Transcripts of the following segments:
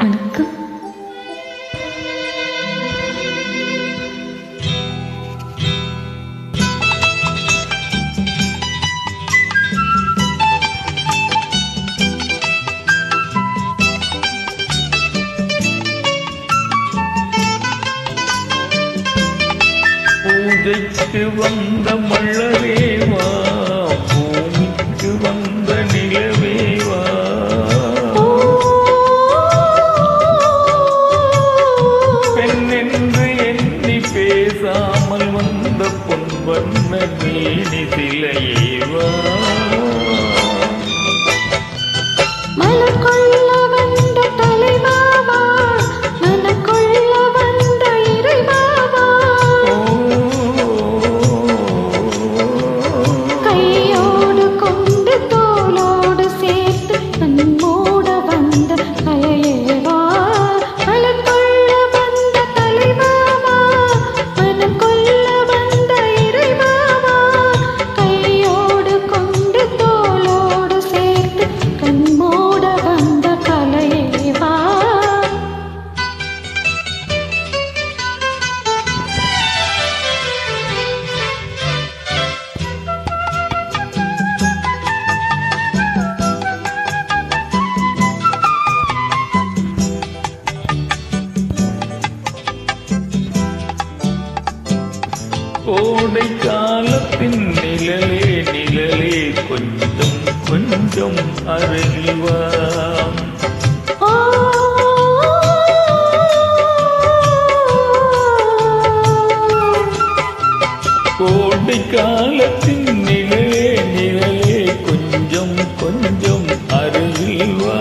வணக்கம். பூஜைக்கு வந்த மலரேவா, பூமிக்கு வந்த நிலவேவா, பெண் என்று எண்ணி பேசாமல் வந்த பொன்வண்ண மேனி சிலையேவா, கோடை காலத்தின் நிழலே நிழலே கொஞ்சம் கொஞ்சம் அருகிவா, கோடை காலத்தின் நிழலே நிழலே கொஞ்சம் கொஞ்சம் அருகிவா,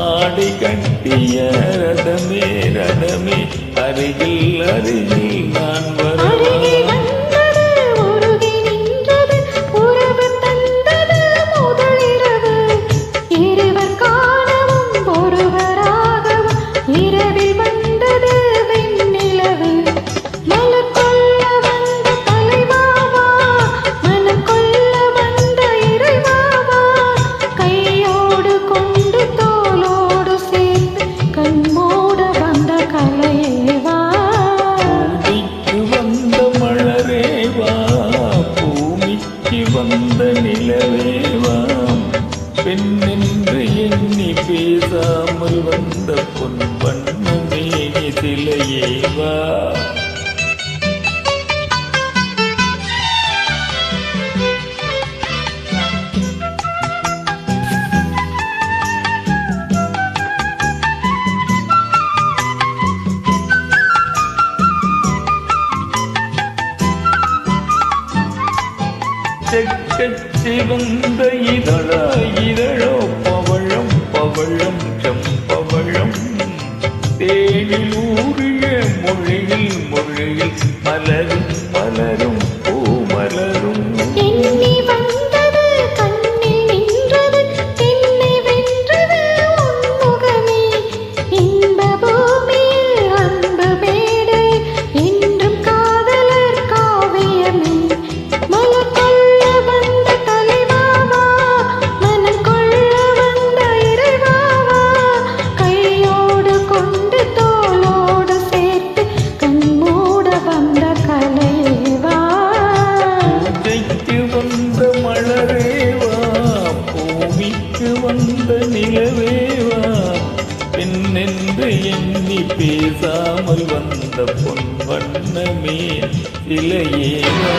ஆடை கட்டிய ரதமே ரதமே அருகில் அருகில் நான் வந்த நிலவேவா, பெண் என்று எண்ணி பேசாமல் வந்த பொன் வண்ண மேனி சிலையேவா, சிவந்த இதழா இதழோ பவழம் பவழம் செம்பவழம், தேனில் ஊறிய மொழியில் மொழியில் மலரும் மலரும் பூமலரும், வந்த நிலவேவா, பெண் என்று எண்ணி பேசாமல் வந்த பொன் வண்ணமே சிலையேவா.